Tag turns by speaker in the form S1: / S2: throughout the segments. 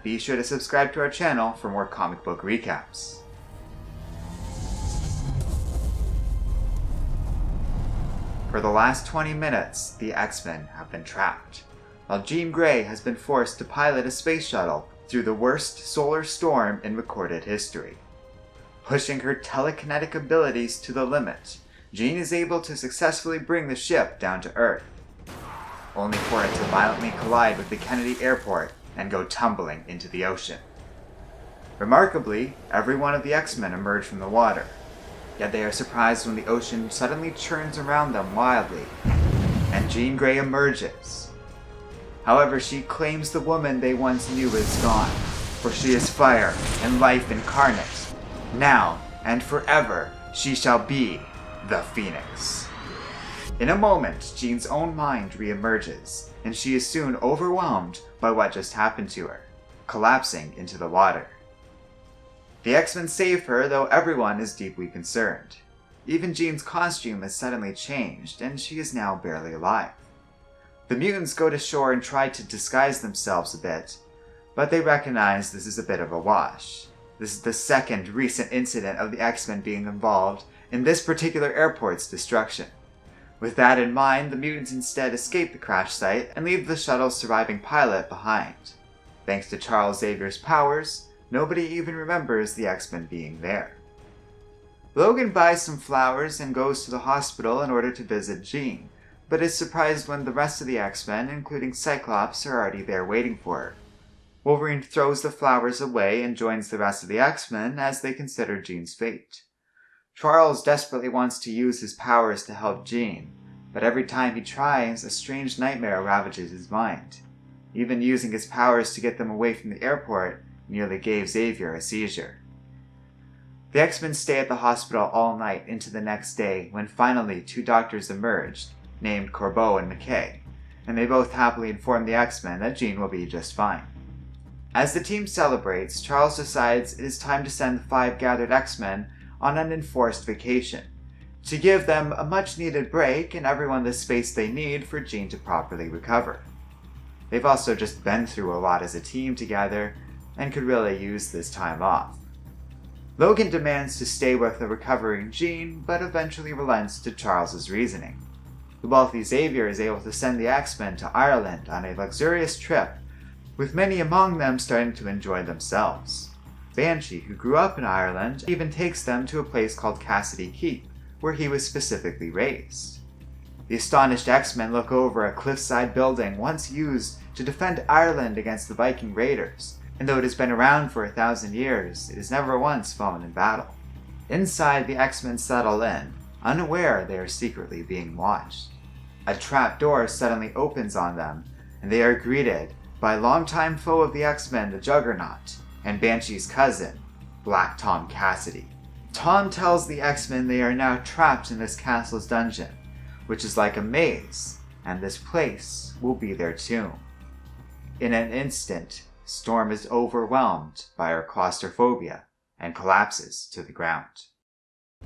S1: be sure to subscribe to our channel for more comic book recaps. For the last 20 minutes, the X-Men have been trapped, while Jean Grey has been forced to pilot a space shuttle through the worst solar storm in recorded history. Pushing her telekinetic abilities to the limit, Jean is able to successfully bring the ship down to Earth, only for it to violently collide with the Kennedy Airport and go tumbling into the ocean. Remarkably, every one of the X-Men emerge from the water, yet they are surprised when the ocean suddenly churns around them wildly, and Jean Grey emerges. However, she claims the woman they once knew is gone, for she is fire and life incarnate. Now and forever, she shall be the Phoenix. In a moment, Jean's own mind re-emerges, and she is soon overwhelmed by what just happened to her, collapsing into the water. The X-Men save her, though everyone is deeply concerned. Even Jean's costume has suddenly changed, and she is now barely alive. The mutants go to shore and try to disguise themselves a bit, but they recognize this is a bit of a wash. This is the second recent incident of the X-Men being involved in this particular airport's destruction. With that in mind, the mutants instead escape the crash site and leave the shuttle's surviving pilot behind. Thanks to Charles Xavier's powers, nobody even remembers the X-Men being there. Logan buys some flowers and goes to the hospital in order to visit Jean, but is surprised when the rest of the X-Men, including Cyclops, are already there waiting for her. Wolverine throws the flowers away and joins the rest of the X-Men as they consider Jean's fate. Charles desperately wants to use his powers to help Jean, but every time he tries, a strange nightmare ravages his mind. Even using his powers to get them away from the airport nearly gave Xavier a seizure. The X-Men stay at the hospital all night into the next day when finally two doctors emerged, named Corbeau and McKay, and they both happily inform the X-Men that Jean will be just fine. As the team celebrates, Charles decides it is time to send the 5 gathered X-Men on an enforced vacation, to give them a much-needed break and everyone the space they need for Jean to properly recover. They've also just been through a lot as a team together, and could really use this time off. Logan demands to stay with the recovering Jean, but eventually relents to Charles's reasoning. The wealthy Xavier is able to send the X-Men to Ireland on a luxurious trip, with many among them starting to enjoy themselves. Banshee, who grew up in Ireland, even takes them to a place called Cassidy Keep, where he was specifically raised. The astonished X-Men look over a cliffside building once used to defend Ireland against the Viking raiders, and though it has been around for 1,000 years, it has never once fallen in battle. Inside, the X-Men settle in, unaware they are secretly being watched. A trap door suddenly opens on them, and they are greeted by longtime foe of the X-Men, the Juggernaut, and Banshee's cousin, Black Tom Cassidy. Tom tells the X-Men they are now trapped in this castle's dungeon, which is like a maze, and this place will be their tomb. In an instant, Storm is overwhelmed by her claustrophobia and collapses to the ground.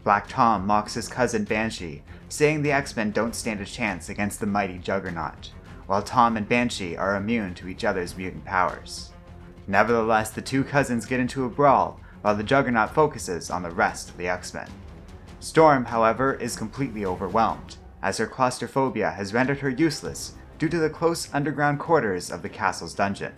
S1: Black Tom mocks his cousin Banshee, saying the X-Men don't stand a chance against the mighty Juggernaut, while Tom and Banshee are immune to each other's mutant powers. Nevertheless, the two cousins get into a brawl, while the Juggernaut focuses on the rest of the X-Men. Storm, however, is completely overwhelmed, as her claustrophobia has rendered her useless due to the close underground quarters of the castle's dungeon.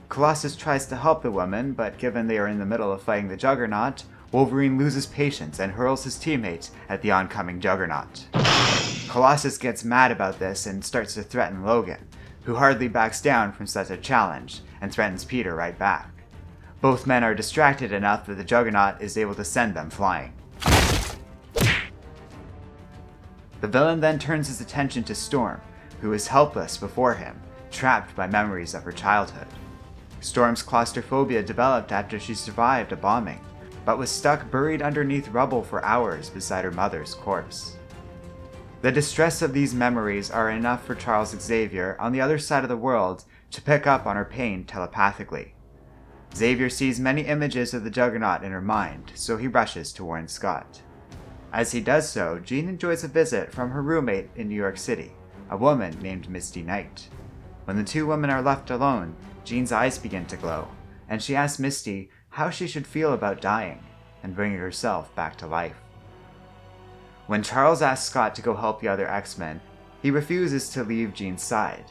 S1: Colossus tries to help the woman, but given they are in the middle of fighting the Juggernaut, Wolverine loses patience and hurls his teammate at the oncoming Juggernaut. Colossus gets mad about this and starts to threaten Logan, who hardly backs down from such a challenge and threatens Peter right back. Both men are distracted enough that the Juggernaut is able to send them flying. The villain then turns his attention to Storm, who is helpless before him, trapped by memories of her childhood. Storm's claustrophobia developed after she survived a bombing, but was stuck buried underneath rubble for hours beside her mother's corpse. The distress of these memories are enough for Charles Xavier on the other side of the world to pick up on her pain telepathically. Xavier sees many images of the Juggernaut in her mind, so he rushes to warn Scott. As he does so, Jean enjoys a visit from her roommate in New York City, a woman named Misty Knight. When the two women are left alone, Jean's eyes begin to glow, and she asks Misty how she should feel about dying and bringing herself back to life. When Charles asks Scott to go help the other X-Men, he refuses to leave Jean's side.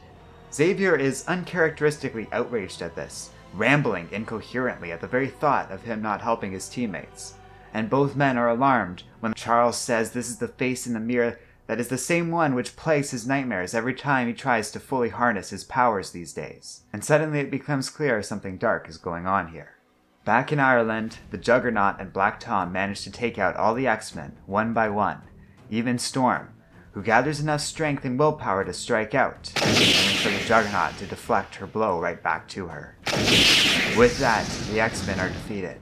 S1: Xavier is uncharacteristically outraged at this, rambling incoherently at the very thought of him not helping his teammates, and both men are alarmed when Charles says this is the face in the mirror that is the same one which plagues his nightmares every time he tries to fully harness his powers these days. And suddenly it becomes clear something dark is going on here. Back in Ireland, the Juggernaut and Black Tom manage to take out all the X-Men, one by one, even Storm, who gathers enough strength and willpower to strike out, aiming for the Juggernaut to deflect her blow right back to her. With that, the X-Men are defeated.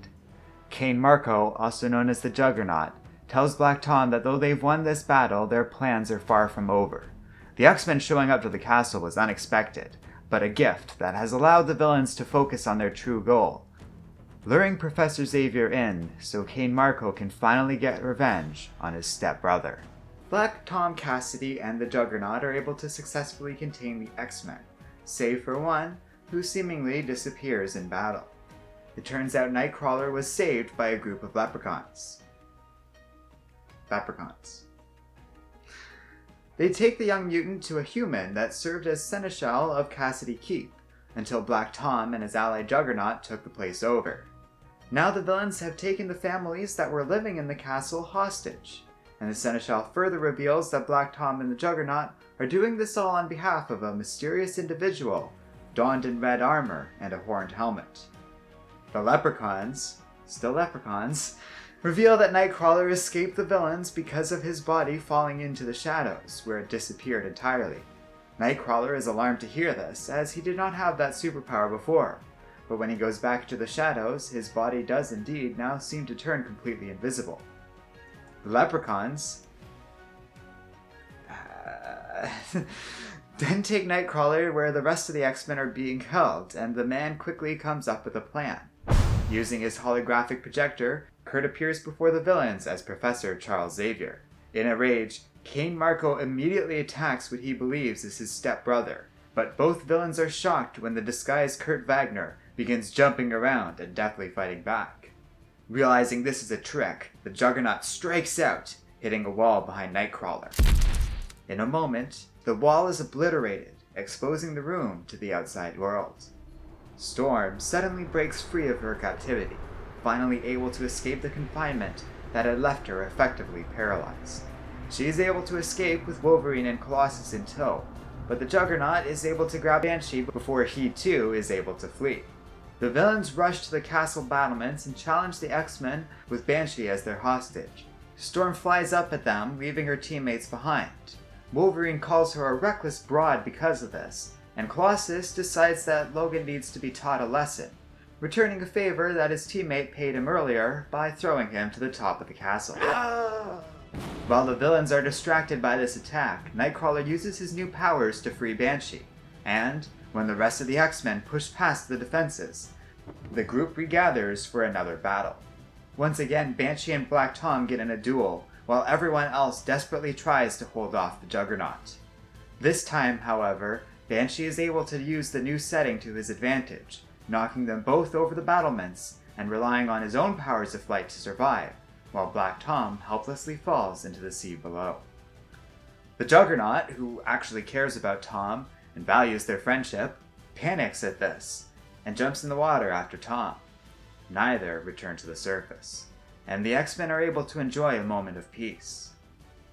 S1: Cain Marko, also known as the Juggernaut, tells Black Tom that though they've won this battle, their plans are far from over. The X-Men showing up to the castle was unexpected, but a gift that has allowed the villains to focus on their true goal, luring Professor Xavier in so Cain Marko can finally get revenge on his stepbrother. Black Tom Cassidy and the Juggernaut are able to successfully contain the X-Men, save for one, who seemingly disappears in battle. It turns out Nightcrawler was saved by a group of leprechauns. They take the young mutant to a human that served as seneschal of Cassidy Keep, until Black Tom and his ally Juggernaut took the place over. Now the villains have taken the families that were living in the castle hostage, and the seneschal further reveals that Black Tom and the Juggernaut are doing this all on behalf of a mysterious individual, donned in red armor and a horned helmet. The leprechauns, still leprechauns, reveal that Nightcrawler escaped the villains because of his body falling into the shadows, where it disappeared entirely. Nightcrawler is alarmed to hear this, as he did not have that superpower before, but when he goes back to the shadows, his body does indeed now seem to turn completely invisible. The leprechauns then take Nightcrawler where the rest of the X-Men are being held, and the man quickly comes up with a plan. Using his holographic projector, Kurt appears before the villains as Professor Charles Xavier. In a rage, Cain Marko immediately attacks what he believes is his stepbrother, but both villains are shocked when the disguised Kurt Wagner begins jumping around and deftly fighting back. Realizing this is a trick, the Juggernaut strikes out, hitting a wall behind Nightcrawler. In a moment, the wall is obliterated, exposing the room to the outside world. Storm suddenly breaks free of her captivity, finally able to escape the confinement that had left her effectively paralyzed. She is able to escape with Wolverine and Colossus in tow, but the Juggernaut is able to grab Banshee before he too is able to flee. The villains rush to the castle battlements and challenge the X-Men with Banshee as their hostage. Storm flies up at them, leaving her teammates behind. Wolverine calls her a reckless broad because of this, and Colossus decides that Logan needs to be taught a lesson, returning a favor that his teammate paid him earlier by throwing him to the top of the castle. While the villains are distracted by this attack, Nightcrawler uses his new powers to free Banshee, and when the rest of the X-Men push past the defenses, the group regathers for another battle. Once again, Banshee and Black Tom get in a duel, while everyone else desperately tries to hold off the Juggernaut. This time, however, Banshee is able to use the new setting to his advantage, knocking them both over the battlements and relying on his own powers of flight to survive, while Black Tom helplessly falls into the sea below. The Juggernaut, who actually cares about Tom and values their friendship, panics at this and jumps in the water after Tom. Neither return to the surface, and the X-Men are able to enjoy a moment of peace.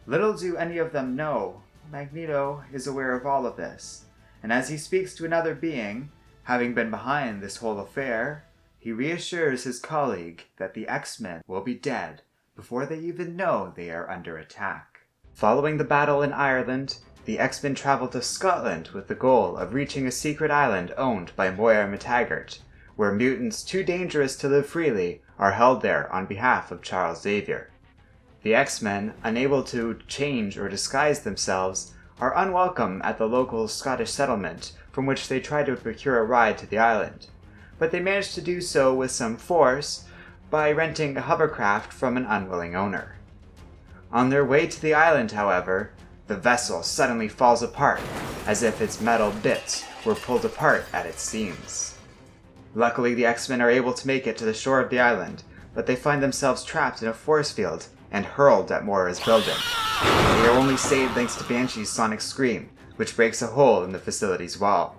S1: Little do any of them know, Magneto is aware of all of this, and as he speaks to another being, having been behind this whole affair, he reassures his colleague that the X-Men will be dead before they even know they are under attack. Following the battle in Ireland, the X-Men travel to Scotland with the goal of reaching a secret island owned by Moira McTaggart, where mutants too dangerous to live freely are held there on behalf of Charles Xavier. The X-Men, unable to change or disguise themselves, are unwelcome at the local Scottish settlement from which they try to procure a ride to the island, but they manage to do so with some force by renting a hovercraft from an unwilling owner. On their way to the island, however, the vessel suddenly falls apart, as if its metal bits were pulled apart at its seams. Luckily, the X-Men are able to make it to the shore of the island, but they find themselves trapped in a force field and hurled at Moira's building. They are only saved thanks to Banshee's sonic scream, which breaks a hole in the facility's wall.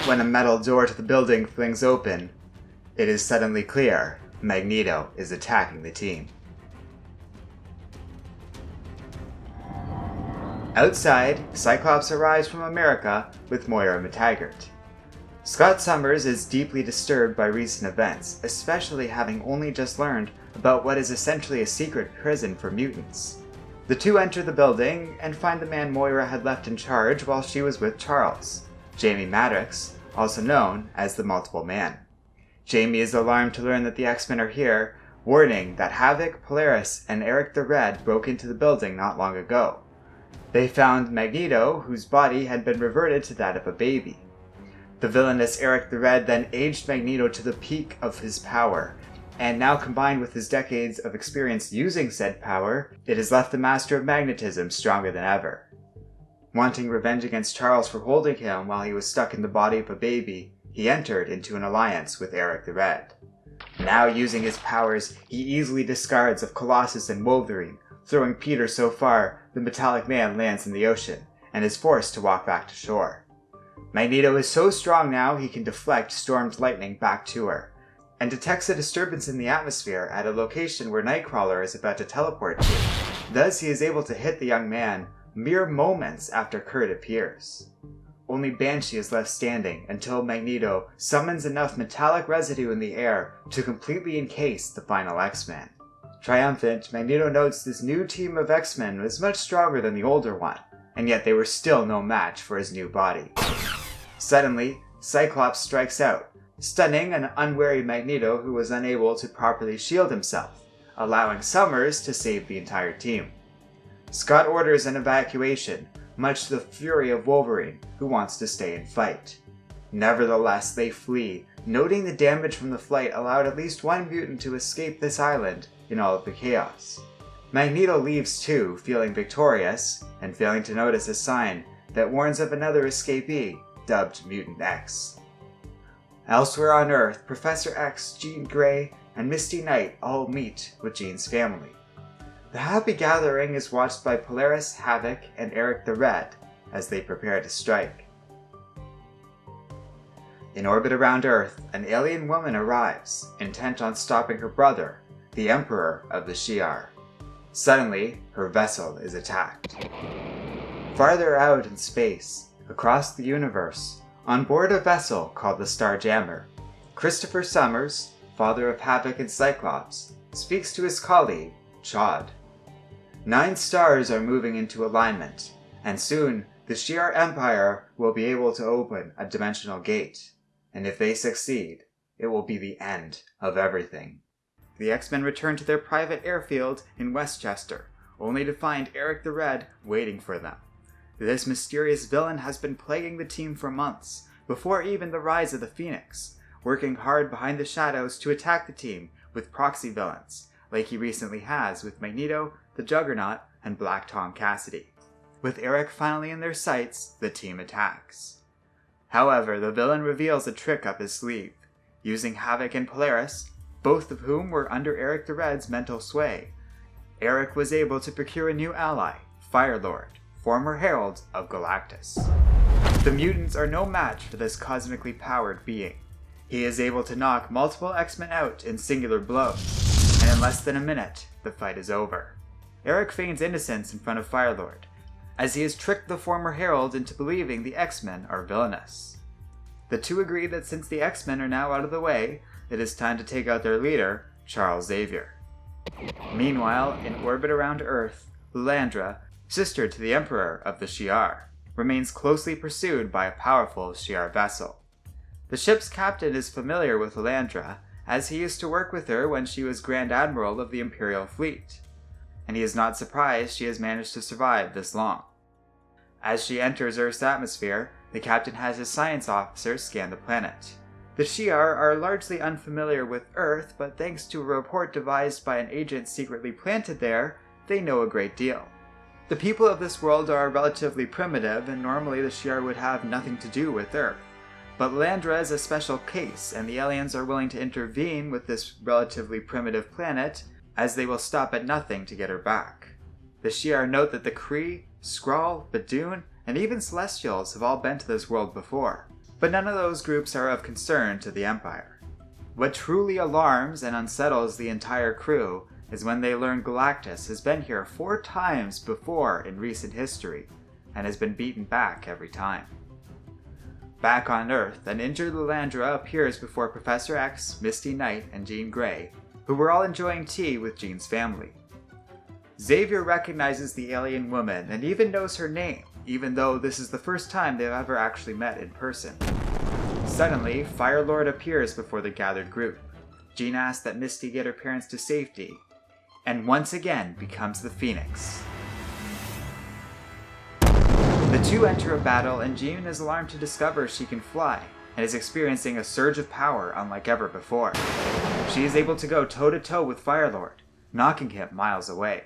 S1: When a metal door to the building flings open, it is suddenly clear Magneto is attacking the team. Outside, Cyclops arrives from America with Moira McTaggart. Scott Summers is deeply disturbed by recent events, especially having only just learned about what is essentially a secret prison for mutants. The two enter the building and find the man Moira had left in charge while she was with Charles, Jamie Madrox, also known as the Multiple Man. Jamie is alarmed to learn that the X-Men are here, warning that Havoc, Polaris, and Eric the Red broke into the building not long ago. They found Magneto, whose body had been reverted to that of a baby. The villainous Eric the Red then aged Magneto to the peak of his power, and now combined with his decades of experience using said power, it has left the Master of Magnetism stronger than ever. Wanting revenge against Charles for holding him while he was stuck in the body of a baby, he entered into an alliance with Eric the Red. Now using his powers, he easily discards of Colossus and Wolverine, throwing Peter so far the metallic man lands in the ocean, and is forced to walk back to shore. Magneto is so strong now he can deflect Storm's lightning back to her, and detects a disturbance in the atmosphere at a location where Nightcrawler is about to teleport to. Thus he is able to hit the young man mere moments after Kurt appears. Only Banshee is left standing until Magneto summons enough metallic residue in the air to completely encase the final X-Men. Triumphant, Magneto notes this new team of X-Men was much stronger than the older one, and yet they were still no match for his new body. Suddenly, Cyclops strikes out, stunning an unwary Magneto who was unable to properly shield himself, allowing Summers to save the entire team. Scott orders an evacuation, much to the fury of Wolverine, who wants to stay and fight. Nevertheless, they flee, noting the damage from the flight allowed at least one mutant to escape this island in all of the chaos. Magneto leaves too, feeling victorious, and failing to notice a sign that warns of another escapee, dubbed Mutant X. Elsewhere on Earth, Professor X, Jean Grey, and Misty Knight all meet with Jean's family. The happy gathering is watched by Polaris, Havoc, and Eric the Red as they prepare to strike. In orbit around Earth, an alien woman arrives, intent on stopping her brother, the Emperor of the Shi'ar. Suddenly, her vessel is attacked. Farther out in space, across the universe, on board a vessel called the Starjammer, Christopher Summers, father of Havoc and Cyclops, speaks to his colleague, Chod. 9 stars are moving into alignment, and soon the Shi'ar Empire will be able to open a dimensional gate, and if they succeed, it will be the end of everything. The X-Men return to their private airfield in Westchester, only to find Eric the Red waiting for them. This mysterious villain has been plaguing the team for months, before even the rise of the Phoenix, working hard behind the shadows to attack the team with proxy villains, like he recently has with Magneto, the Juggernaut, and Black Tom Cassidy. With Eric finally in their sights, the team attacks. However, the villain reveals a trick up his sleeve. Using Havoc and Polaris, both of whom were under Eric the Red's mental sway, Eric was able to procure a new ally, Firelord, former herald of Galactus. The mutants are no match for this cosmically powered being. He is able to knock multiple X-Men out in singular blows, and in less than a minute, the fight is over. Eric feigns innocence in front of Firelord, as he has tricked the former herald into believing the X-Men are villainous. The two agree that since the X-Men are now out of the way, it is time to take out their leader, Charles Xavier. Meanwhile, in orbit around Earth, Lilandra, sister to the Emperor of the Shi'ar, remains closely pursued by a powerful Shi'ar vessel. The ship's captain is familiar with Lilandra, as he used to work with her when she was Grand Admiral of the Imperial Fleet, and he is not surprised she has managed to survive this long. As she enters Earth's atmosphere, the captain has his science officers scan the planet. The Shi'ar are largely unfamiliar with Earth, but thanks to a report devised by an agent secretly planted there, they know a great deal. The people of this world are relatively primitive, and normally the Shi'ar would have nothing to do with Earth. But Lilandra is a special case, and the aliens are willing to intervene with this relatively primitive planet, as they will stop at nothing to get her back. The Shi'ar note that the Kree, Skrull, Badoon, and even Celestials have all been to this world before, but none of those groups are of concern to the Empire. What truly alarms and unsettles the entire crew is when they learn Galactus has been here 4 times before in recent history, and has been beaten back every time. Back on Earth, an injured Lilandra appears before Professor X, Misty Knight, and Jean Grey, who were all enjoying tea with Jean's family. Xavier recognizes the alien woman and even knows her name, even though this is the first time they've ever actually met in person. Suddenly, Firelord appears before the gathered group. Jean asks that Misty get her parents to safety, and once again becomes the Phoenix. The two enter a battle, and Jean is alarmed to discover she can fly, and is experiencing a surge of power unlike ever before. She is able to go toe-to-toe with Firelord, knocking him miles away.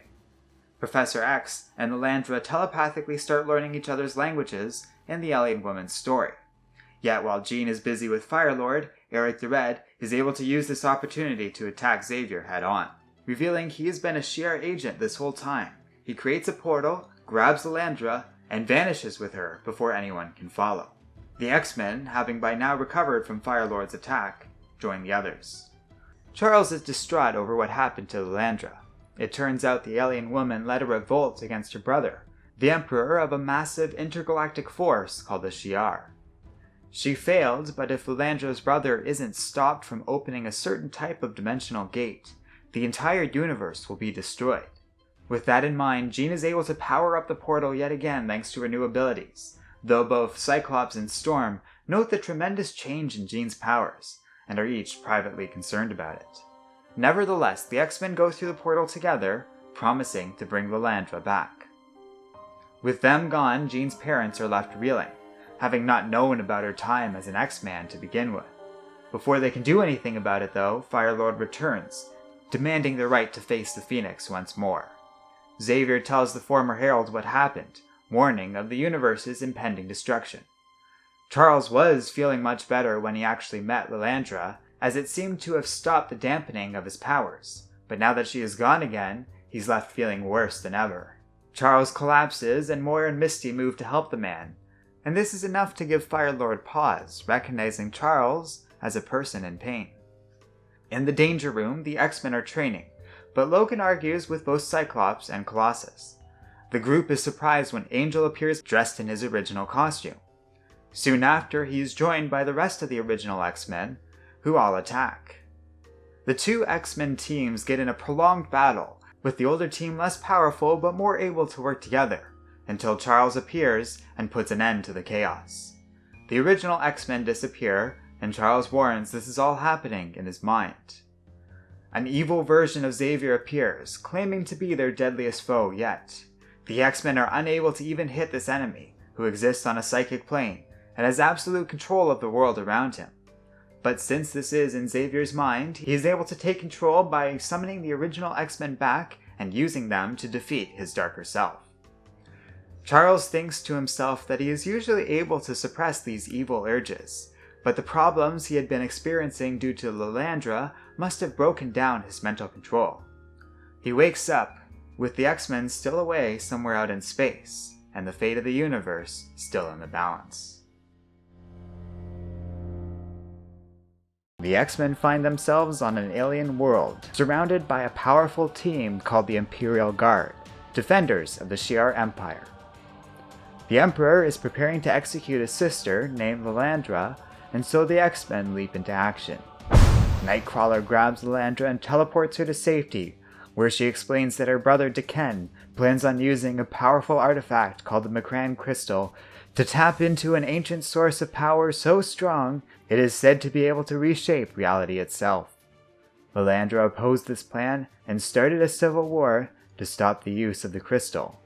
S1: Professor X and Lilandra telepathically start learning each other's languages in the alien woman's story. Yet while Jean is busy with Firelord, Eric the Red is able to use this opportunity to attack Xavier head-on. Revealing he has been a Shi'ar agent this whole time, he creates a portal, grabs Lilandra, and vanishes with her before anyone can follow. The X-Men, having by now recovered from Firelord's attack, join the others. Charles is distraught over what happened to Lilandra. It turns out the alien woman led a revolt against her brother, the Emperor of a massive intergalactic force called the Shi'ar. She failed, but if Lilandra's brother isn't stopped from opening a certain type of dimensional gate, the entire universe will be destroyed. With that in mind, Jean is able to power up the portal yet again thanks to her new abilities, though both Cyclops and Storm note the tremendous change in Jean's powers, and are each privately concerned about it. Nevertheless, the X-Men go through the portal together, promising to bring Lilandra back. With them gone, Jean's parents are left reeling, having not known about her time as an X-Man to begin with. Before they can do anything about it though, Firelord returns, demanding the right to face the Phoenix once more. Xavier tells the former Herald what happened, warning of the universe's impending destruction. Charles was feeling much better when he actually met Lilandra, as it seemed to have stopped the dampening of his powers, but now that she is gone again, he's left feeling worse than ever. Charles collapses, and Moira and Misty move to help the man, and this is enough to give Firelord pause, recognizing Charles as a person in pain. In the Danger Room, the X-Men are training, but Logan argues with both Cyclops and Colossus. The group is surprised when Angel appears dressed in his original costume. Soon after, he is joined by the rest of the original X-Men, who all attack. The two X-Men teams get in a prolonged battle, with the older team less powerful but more able to work together, until Charles appears and puts an end to the chaos. The original X-Men disappear, and Charles warns this is all happening in his mind. An evil version of Xavier appears, claiming to be their deadliest foe yet. The X-Men are unable to even hit this enemy, who exists on a psychic plane, and has absolute control of the world around him. But since this is in Xavier's mind, he is able to take control by summoning the original X-Men back and using them to defeat his darker self. Charles thinks to himself that he is usually able to suppress these evil urges, but the problems he had been experiencing due to Lilandra must have broken down his mental control. He wakes up, with the X-Men still away somewhere out in space, and the fate of the universe still in the balance. The X-Men find themselves on an alien world, surrounded by a powerful team called the Imperial Guard, defenders of the Shi'ar Empire. The Emperor is preparing to execute his sister, named Lilandra, and so the X-Men leap into action. Nightcrawler grabs Lilandra and teleports her to safety, where she explains that her brother Deken plans on using a powerful artifact called the Macran Crystal to tap into an ancient source of power so strong it is said to be able to reshape reality itself. Lilandra opposed this plan and started a civil war to stop the use of the crystal,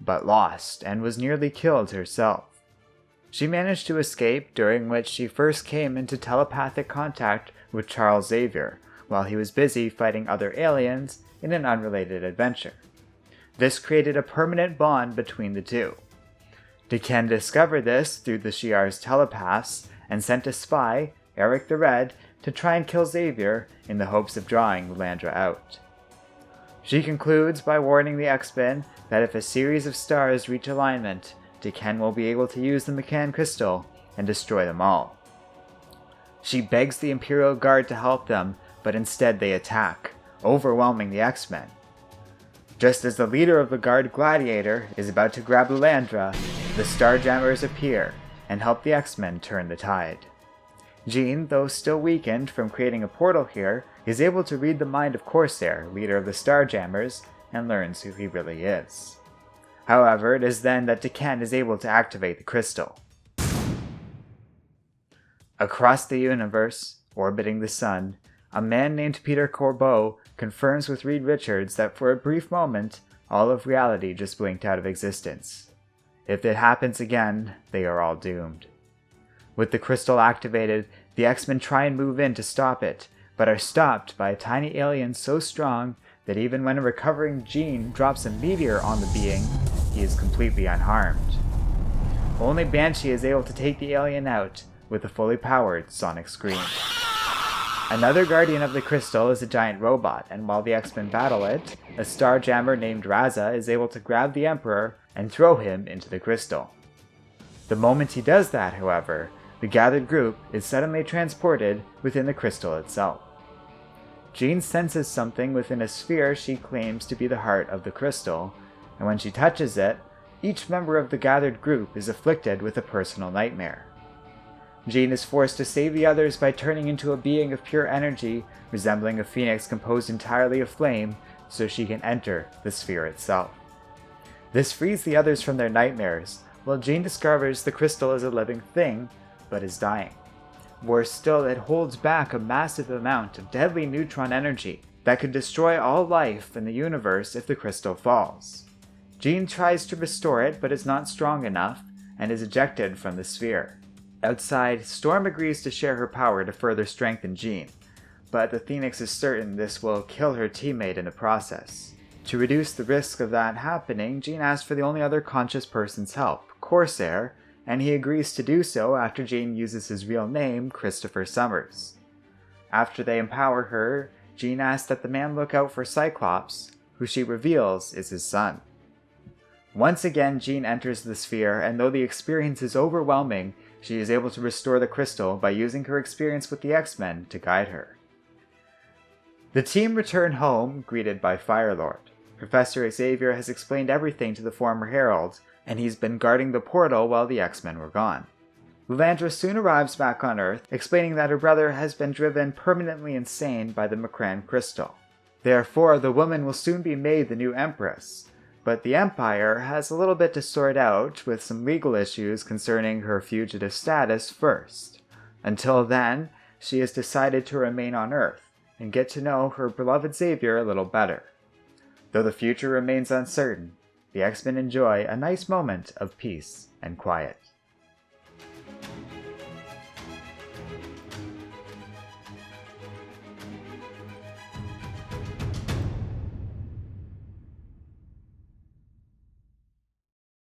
S1: but lost and was nearly killed herself. She managed to escape, during which she first came into telepathic contact with Charles Xavier, while he was busy fighting other aliens in an unrelated adventure. This created a permanent bond between the two. Deken discovered this through the Shi'ar's telepaths and sent a spy, Eric the Red, to try and kill Xavier in the hopes of drawing Lilandra out. She concludes by warning the X-Men that if a series of stars reach alignment, D'Ken will be able to use the McCann crystal and destroy them all. She begs the Imperial Guard to help them, but instead they attack, overwhelming the X-Men. Just as the leader of the Guard, Gladiator, is about to grab Lilandra, the Starjammers appear and help the X-Men turn the tide. Jean, though still weakened from creating a portal here, is able to read the mind of Corsair, leader of the Starjammers, and learns who he really is. However, it is then that D'Ken is able to activate the crystal. Across the universe, orbiting the sun, a man named Peter Corbeau confirms with Reed Richards that for a brief moment, all of reality just blinked out of existence. If it happens again, they are all doomed. With the crystal activated, the X-Men try and move in to stop it, but are stopped by a tiny alien so strong that even when a recovering Jean drops a meteor on the being, he is completely unharmed. Only Banshee is able to take the alien out with a fully powered sonic scream. Another guardian of the crystal is a giant robot, and while the X-Men battle it, a Starjammer named Raza is able to grab the Emperor and throw him into the crystal. The moment he does that, however, the gathered group is suddenly transported within the crystal itself. Jean senses something within a sphere she claims to be the heart of the crystal, and when she touches it, each member of the gathered group is afflicted with a personal nightmare. Jean is forced to save the others by turning into a being of pure energy, resembling a phoenix composed entirely of flame, so she can enter the sphere itself. This frees the others from their nightmares, while Jean discovers the crystal is a living thing, but is dying. Worse still, it holds back a massive amount of deadly neutron energy that could destroy all life in the universe if the crystal falls. Jean tries to restore it, but is not strong enough, and is ejected from the sphere. Outside, Storm agrees to share her power to further strengthen Jean, but the Phoenix is certain this will kill her teammate in the process. To reduce the risk of that happening, Jean asks for the only other conscious person's help, Corsair, and he agrees to do so after Jean uses his real name, Christopher Summers. After they empower her, Jean asks that the man look out for Cyclops, who she reveals is his son. Once again, Jean enters the sphere, and though the experience is overwhelming, she is able to restore the crystal by using her experience with the X-Men to guide her. The team return home, greeted by Firelord. Professor Xavier has explained everything to the former Herald, and he's been guarding the portal while the X-Men were gone. Lilandra soon arrives back on Earth, explaining that her brother has been driven permanently insane by the McCann crystal. Therefore, the woman will soon be made the new Empress, but the Empire has a little bit to sort out with some legal issues concerning her fugitive status first. Until then, she has decided to remain on Earth and get to know her beloved Xavier a little better. Though the future remains uncertain, the X-Men enjoy a nice moment of peace and quiet.